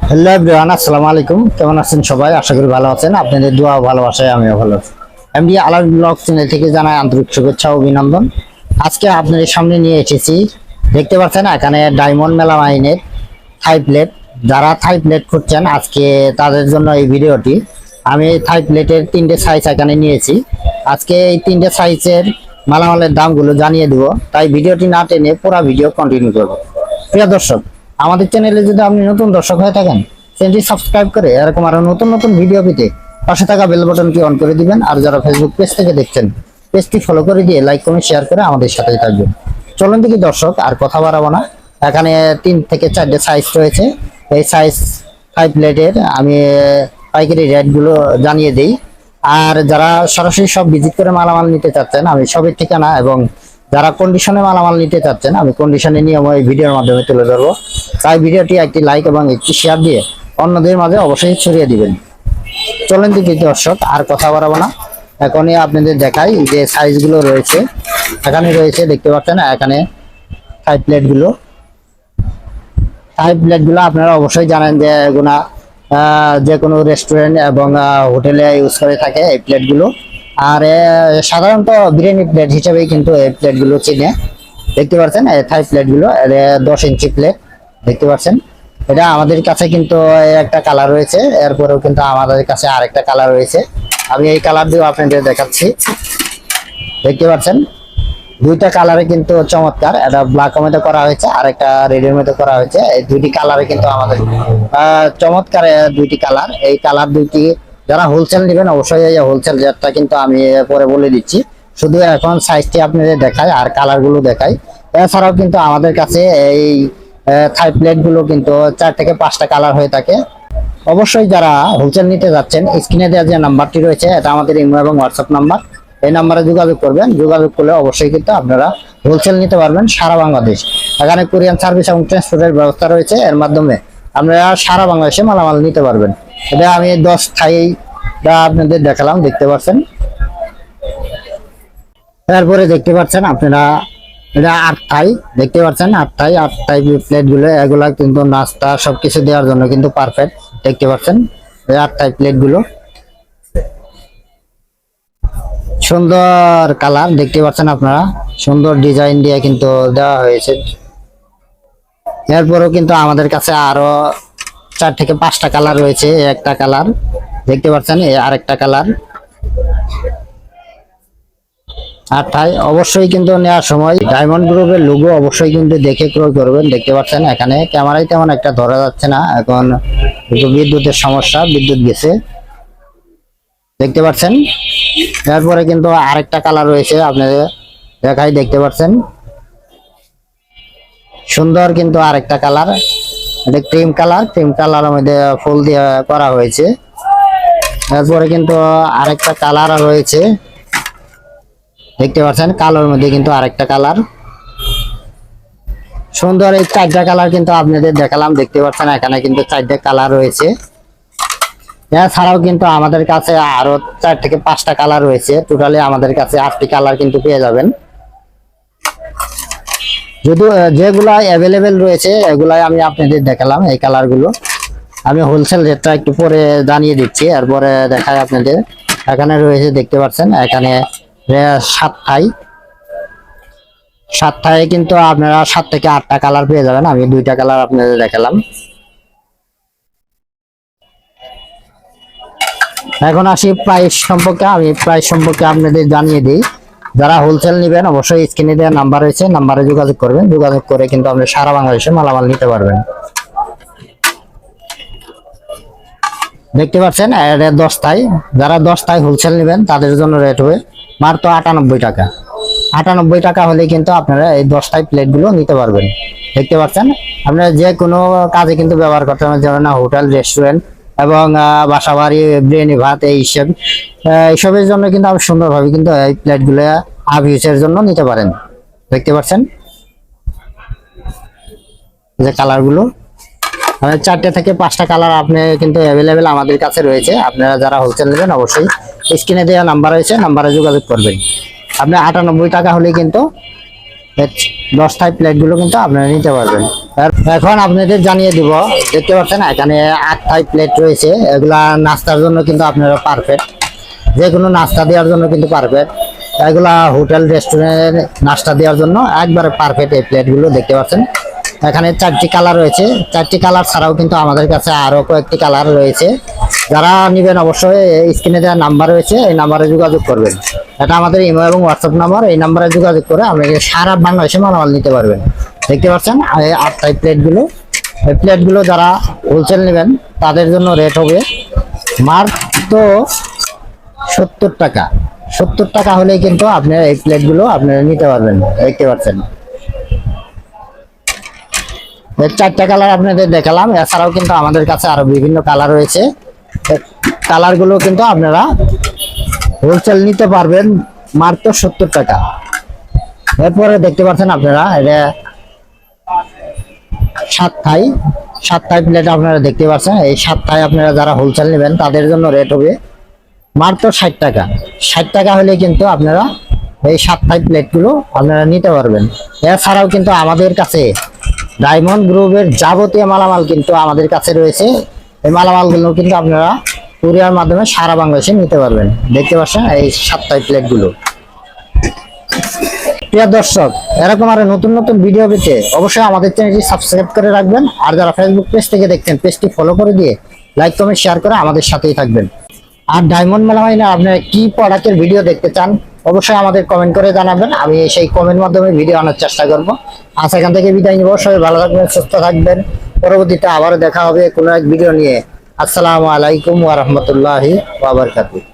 Hello everyone, আসসালামু আলাইকুম। কেমন আছেন সবাই? আশা করি ভালো আছেন। আপনাদের দোয়া ও ভালোবাসায় আমিও ভালো আছি। এমডি আলাল ব্লগ চ্যানেল থেকে জানাই আন্তরিক শুভেচ্ছা ও অভিনন্দন। আজকে আপনাদের সামনে নিয়ে এসেছি, দেখতে পাচ্ছেন এখানে ডায়মন্ড মেলামাইনের থাই প্লেট। যারা থাই প্লেট খুঁজছেন আজকে তাদের জন্য এই ভিডিওটি। আমি থাই প্লেটের 3টে সাইজ এখানে নিয়েছি। আজকে এই 3টে সাইজের মালামালের দামগুলো জানিয়ে দেবো, তাই ভিডিওটি না টেনে পুরো ভিডিও কন্টিনিউ করবো। প্রিয় দর্শক, আমাদের চ্যানেলে যদি আপনি নতুন দর্শক হয়ে থাকেন, চ্যানেলটি সাবস্ক্রাইব করে এরকম আরো নতুন নতুন ভিডিও পেতে পাশে থাকা বেল বাটনটি অন করে দিবেন। আর যারা ফেসবুক পেজ থেকে দেখছেন, পেজটি ফলো করে দিয়ে লাইক কমেন্ট শেয়ার করে আমাদের সাথেই থাকবেন। চলুন দেখি দর্শক, আর কথা বাড়াবো না। এখানে 3 থেকে 4টে সাইজ রয়েছে। এই সাইজ 5 প্লেটের আমি পাইকারি রেট গুলো জানিয়ে দিই। আর যারা সরাসরি সব ভিজিট করে মালামাল নিতে চাচ্ছেন, আমি সবের ঠিকানা এবং যারা কন্ডিশনে মালামাল নিতে চাচ্ছেন, আমি কন্ডিশনে নিয়ম এই ভিডিওর মাধ্যমে তুলে ধরবো। তাই ভিডিওটি একটি লাইক এবং একটি শেয়ার দিয়ে অন্যদের মাঝে অবশ্যই ছড়িয়ে দিবেন। চলেন দেখি দর্শক, আর কথা বাড়াবো না। এখনই আপনাদের দেখাই যে সাইজগুলো রয়েছে। এখানে রয়েছে, দেখতে পাচ্ছেন এখানে থাই প্লেটগুলো। থাই প্লেটগুলো আপনারা অবশ্যই জানেন যে এগুলা যে কোনো রেস্টুরেন্ট এবং হোটেলে ইউজ করে থাকে এই প্লেটগুলো। আর সাধারণত বিরিয়ানি প্লেট হিসেবেই কিন্তু এই প্লেটগুলো চিনে। দেখতে পাচ্ছেন এই থাই প্লেটগুলো 10 ইঞ্চি প্লেট, দেখতে পাচ্ছেন। এটা আমাদের কাছে কিন্তু একটা কালার রয়েছে, এরপরেও কিন্তু আমাদের কাছে আরেকটা কালার রয়েছে। আমি এই কালার দিয়েও আপনাদের দেখাচ্ছি। দেখতে পাচ্ছেন দুইটা কালারে কিন্তু চমৎকার। এটা ব্ল্যাক মধ্যে করা হয়েছে আর একটা রেডের মধ্যে করা হয়েছে। এই দুইটি কালারে কিন্তু আমাদের চমৎকার দুইটি কালার। এই কালার দুইটি যারা হোলসেল নেবেন অবশ্যই এই হোলসেল রেটটা কিন্তু আমি পরে বলে দিচ্ছি। শুধু এখন সাইজটি আপনাদের দেখাই আর কালার গুলো দেখাই। এছাড়াও কিন্তু আমাদের কাছে এই থাই প্লেট গুলো কিন্তু 4 থেকে 5টা কালার হয়ে থাকে। অবশ্যই যারা হোলসেল নিতে যাচ্ছেন, স্ক্রিনে দেওয়া যে নাম্বারটি রয়েছে এটা আমাদের ইমো এবং হোয়াটসঅ্যাপ নাম্বার। এই নাম্বারে যোগাযোগ করবেন। যোগাযোগ করলে অবশ্যই কিন্তু আপনারা হোলসেল নিতে পারবেন সারা বাংলাদেশ। এখানে কোরিয়ান সার্ভিস এবং ট্রান্সপোর্টের ব্যবস্থা রয়েছে। এর মাধ্যমে আপনারা সারা বাংলাদেশে মালামাল নিতে পারবেন। এটা আমি 10 থাই আপনাদের দেখালাম, দেখতে পাচ্ছেন। তারপরে দেখতে পাচ্ছেন আপনারা এটা 8 থাই, দেখতে পাচ্ছেন 8 থাই প্লেট গুলো। এগুলা কিন্তু নাস্তা সবকিছু দেওয়ার জন্য কিন্তু পারফেক্ট। দেখতে পাচ্ছেন এই 8 থাই প্লেট গুলো, সুন্দর কালার। দেখতে পাচ্ছেন আপনারা, সুন্দর ডিজাইন দিয়ে কিন্তু দেওয়া হয়েছে। এরপরেও কিন্তু আমাদের কাছে আরো 4 থেকে 5টা কালার রয়েছে। একটা কালার দেখতে পাচ্ছেন, আরেকটা কালার। আর তাই অবশ্যই কিন্তু নেওয়ার সময় ডায়মন্ড গ্রুপের লোগো অবশ্যই কিন্তু দেখে ক্রয় করবেন। দেখতে পাচ্ছেন এখানে ক্যামেরায় তেমন একটা ধরা যাচ্ছে না, এখন বিদ্যুতের সমস্যা, বিদ্যুৎ গেছে। দেখতে পাচ্ছেন এরপরে কিন্তু আরেকটা কালার রয়েছে, আপনাদের দেখাই। দেখতে পাচ্ছেন সুন্দর কিন্তু আরেকটা কালার, এটা ক্রিম কালার। ক্রিম কালারের মধ্যে ফুল দিয়ে করা হয়েছে। এরপরে কিন্তু আরেকটা কালার রয়েছে, দেখতে পাচ্ছেন কালোর মধ্যে কিন্তু আরেকটা কালার। সুন্দর এই 4টা কালার কিন্তু আপনাদের দেখালাম। দেখতে পাচ্ছেন এখানে কিন্তু 4টা কালার রয়েছে। এছাড়াও কিন্তু আমাদের কাছে আরো 4 থেকে 5টা কালার রয়েছে। টোটালি আমাদের কাছে 8টি কালার কিন্তু পেয়ে যাবেন। যদি যেগুলা অ্যাভেলেবেল রয়েছে এগুলাই আমি আপনাদের দেখালাম। এই কালার গুলো আমি হোলসেল রেটটা একটু পরে জানিয়ে দিচ্ছি, এরপরে দেখাই আপনাদের। এখানে রয়েছে, দেখতে পাচ্ছেন এখানে 7 থাই কিন্তু আপনারা 7 থেকে 8টা কালার পেয়ে যাবেন। আমি 2টা কালার আপনাদের দেখালাম। এখন আসি প্রাইস সম্পর্কে। আমি প্রাইস সম্পর্কে আপনাদের জানিয়ে দিই। যারা হোলসেল নেবেন অবশ্যই স্ক্রিনে দেওয়া নাম্বার রয়েছে, নাম্বারে যোগাযোগ করবেন। যোগাযোগ করে কিন্তু আপনি সারা বাংলাদেশে মালামাল নিতে পারবেন। দেখতে পাচ্ছেন এটা 10 থাই। যারা 10 থাই হোলসেল নেবেন তাদের জন্য রেট হবে মাত্র 98 টাকা। 98 টাকা হলে কিন্তু আপনারা এই 10 থাই প্লেট গুলো নিতে পারবেন। দেখতে পাচ্ছেন আপনারা যে কোনো কাজে কিন্তু ব্যবহার করতে পারবেন, যেমন হোটেল, রেস্টুরেন্ট এবং বাসা বাড়ি, বিরিয়ানি ভাত এইসবের জন্য কিন্তু আপনি সুন্দরভাবে কিন্তু এই প্লেট গুলো আবিউসের জন্য নিতে পারেন। দেখতে পাচ্ছেন যে কালার গুলো 4টে থেকে 5টা কালার আপনি কিন্তু অ্যাভেলেবেল আমাদের কাছে রয়েছে। আপনারা যারা হোলসেল নেবেন অবশ্যই স্ক্রিনে দেওয়া নাম্বার রয়েছে, নাম্বারে যোগাযোগ করবেন। আপনি 98 টাকা হলে কিন্তু 10 থাই প্লেট গুলো কিন্তু আপনারা নিতে পারবেন। এখন আপনাদের জানিয়ে দিব, দেখতে পাচ্ছেন এখানে 8 থাই প্লেট রয়েছে। এগুলা নাস্তার জন্য কিন্তু আপনারা পারফেক্ট, যে কোনো নাস্তা দেওয়ার জন্য কিন্তু পারফেক্ট। এগুলা হোটেল রেস্টুরেন্ট নাস্তা দেওয়ার জন্য একবারে পারফেক্ট এই প্লেট গুলো দেখতে পাচ্ছেন। এখানে 4টি কালার রয়েছে, 4টি কালার ছাড়াও কিন্তু আমাদের কাছে আরো কয়েকটি কালার রয়েছে। যারা নেবেন অবশ্যই স্ক্রিনে দেওয়া নাম্বার রয়েছে, এই নাম্বারে যোগাযোগ করবেন। এটা আমাদের ইমো এবং হোয়াটসঅ্যাপ নাম্বার, এই নাম্বারে যোগাযোগ করে আপনি সারা বাংলাদেশে মালামাল নিতে পারবেন। দেখতে পাচ্ছেন এই 8 থাই প্লেট গুলো, এই প্লেট গুলো যারা হোলসেল নেবেন তাদের জন্য রেট হবে মাত্র 70 টাকা। 70 টাকা হলেই কিন্তু আপনারা এই প্লেট গুলো আপনারা নিতে পারবেন। দেখতে পাচ্ছেন 4টা কালার আপনাদের দেখালাম, এছাড়াও কিন্তু আমাদের কাছে আরো বিভিন্ন কালার রয়েছে। কালার গুলো কিন্তু আপনারা হোলসেল নিতে পারবেন মাত্র 70 টাকা। এরপরে দেখতে পাচ্ছেন আপনারা এটা 7 থাই প্লেট আপনারা দেখতে পাচ্ছেন। এই 7 থাই আপনারা যারা হোলসেল নেবেন তাদের জন্য রেট হবে মাত্র 60 টাকা। 60 টাকা হলে কিন্তু আপনারা এই 7 থাই প্লেট গুলো আপনারা নিতে পারবেন। এছাড়াও কিন্তু আমাদের কাছে ডায়মন্ড গ্রুপের যাবতীয় মালামাল কিন্তু আমাদের কাছে রয়েছে। এই মালামালগুলো কিন্তু আপনারা কুরিয়ার মাধ্যমে সারা বাংলাদেশে নিতে পারবেন। দেখতে পাচ্ছেন এই 7 থাই প্লেট গুলো। প্রিয় দর্শক, এরকম আরো নতুন নতুন ভিডিও পেতে অবশ্যই আমাদের চ্যানেলটি সাবস্ক্রাইব করে রাখবেন। আর যারা ফেসবুক পেজ থেকে দেখছেন পেজটি ফলো করে দিয়ে লাইক কমেন্ট শেয়ার করে আমাদের সাথেই থাকবেন। আর ডায়মন্ড মেলামাইনে আপনারা কি প্রোডাক্টের ভিডিও দেখতে চান অবশ্যই আমাদের কমেন্ট করে জানাবেন, আমি সেই কমেন্ট মাধ্যমে ভিডিও আনার চেষ্টা করব। আজ এখান থেকে বিদায় নিব, সবাই ভালো থাকবেন, সুস্থ থাকবেন। পরবর্তীতে আবারও দেখা হবে কোনো এক ভিডিও নিয়ে। আসসালামু আলাইকুম ওয়া রাহমাতুল্লাহি ওয়া বারাকাতুহু।